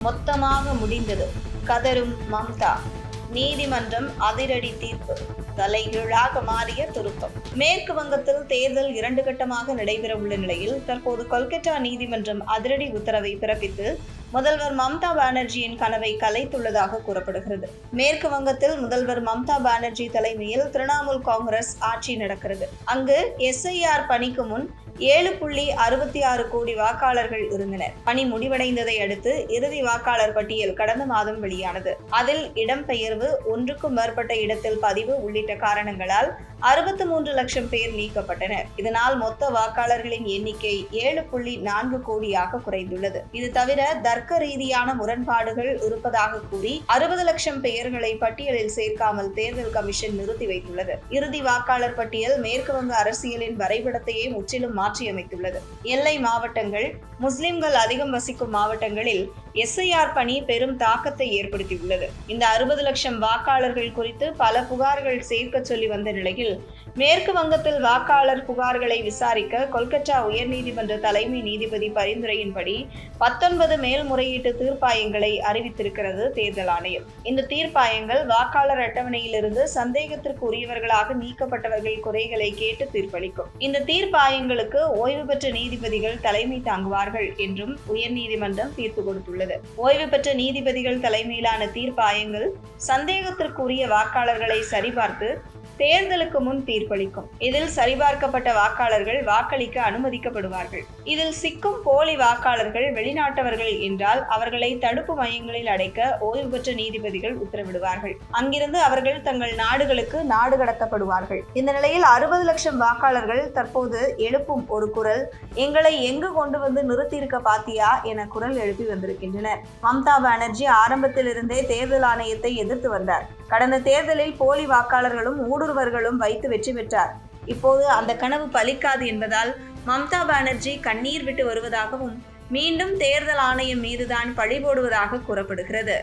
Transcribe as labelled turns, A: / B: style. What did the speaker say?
A: மொத்தமாக முடிந்தது. கதரும் மம்தா. நீதிமன்றம் அதிரடி தீர்ப்பு. தலைகீழாக மாறிய திருப்பம். மேற்கு வங்கத்தில் தேர்தல் 2 கட்டமாக நடைபெறவுள்ள நிலையில் தற்போது கொல்கத்தா நீதிமன்றம் அதிரடி உத்தரவை பிறப்பித்து முதல்வர் மம்தா பானர்ஜியின் கனவை கலைத்துள்ளதாக கூறப்படுகிறது. மேற்கு வங்கத்தில் முதல்வர் மம்தா பானர்ஜி தலைமையில் திரிணாமுல் காங்கிரஸ் ஆட்சி நடக்கிறது. அங்கு SIR பணிக்கு முன் 7.66 கோடி வாக்காளர்கள் இருந்தனர். பணி முடிவடைந்ததை அடுத்து இறுதி வாக்காளர் பட்டியல் கடந்த மாதம் வெளியானது. அதில் இடம்பெயர்வு, ஒன்றுக்கும் மேற்பட்ட இடத்தில் பதிவு உள்ளிட்ட காரணங்களால் 63 லட்சம் பேர் நீக்கப்பட்டனர். இதனால் மொத்த வாக்காளர்களின் எண்ணிக்கை 7.4 கோடியாக குறைந்துள்ளது. இது தவிர தர்க்க ரீதியான முரண்பாடுகள் இருப்பதாக கூறி 60 லட்சம் பெயர்களை பட்டியலில் சேர்க்காமல் தேர்தல் கமிஷன் நிறுத்தி வைத்துள்ளது. இறுதி வாக்காளர் பட்டியல் மேற்கு வங்க அரசியலின் வரைபடத்தையே முற்றிலும் மாற்றியமைத்துள்ளது. எல்லை மாவட்டங்கள், முஸ்லிம்கள் அதிகம் வசிக்கும் மாவட்டங்களில் SIR பணி பெரும் தாக்கத்தை ஏற்படுத்தியுள்ளது. இந்த 60 லட்சம் வாக்காளர்கள் குறித்து பல புகார்கள் சேர்க்க சொல்லி வந்த நிலையில் மேற்கு வங்கத்தில் வாக்காளர் புகார்களை விசாரிக்க கொல்கத்தா உயர்நீதிமன்ற தலைமை நீதிபதி பரிந்துரையின்படி 19 மேல்முறையீட்டு தீர்ப்பாயங்களை அறிவித்திருக்கிறது தேர்தல் ஆணையம். இந்த தீர்ப்பாயங்கள் வாக்காளர் அட்டவணையிலிருந்து சந்தேகத்திற்கு உரியவர்களாக நீக்கப்பட்டவர்கள் குறைகளை கேட்டு தீர்ப்பளிக்கும். இந்த தீர்ப்பாயங்களுக்கு ஓய்வு பெற்ற நீதிபதிகள் தலைமை தாங்குவார்கள் என்றும் உயர்நீதிமன்றம் தீர்ப்பு கொடுத்துள்ளது. ஓய்வு பெற்ற நீதிபதிகள் தலைமையிலான தீர்ப்பாயங்கள் சந்தேகத்திற்குரிய வாக்காளர்களை சரிபார்த்து தேர்தலுக்கு முன் தீர்ப்பளிக்கும். இதில் சரிபார்க்கப்பட்ட வாக்காளர்கள் வாக்களிக்க அனுமதிக்கப்படுவார்கள். இதில் சிக்கும் போலி வாக்காளர்கள் வெளிநாட்டவர்கள் என்றால் அவர்களை தடுப்பு மையங்களில் அடைக்க ஓய்வு பெற்ற நீதிபதிகள் உத்தரவிடுவார்கள். அங்கிருந்து அவர்கள் தங்கள் நாடுகளுக்கு நாடு கடத்தப்படுவார்கள். இந்த நிலையில் 60 லட்சம் வாக்காளர்கள் தற்போது எழுப்பும் ஒரு குரல், எங்களை எங்கு கொண்டு வந்து நிறுத்தியிருக்க பாத்தியா என குரல் எழுப்பி வந்திருக்கின்றனர். மம்தா பானர்ஜி ஆரம்பத்திலிருந்தே தேர்தல் ஆணையத்தை எதிர்த்து வந்தார். கடந்த தேர்தலில் போலி வாக்காளர்களும் ஊடுருவர்களும் வைத்து வெற்றி பெற்றார். இப்போது அந்த கனவு பலிக்காது என்பதால் மம்தா பானர்ஜி கண்ணீர் விட்டு வருவதாகவும் மீண்டும் தேர்தல் ஆணையம் மீதுதான் பழி போடுவதாக கூறப்படுகிறது.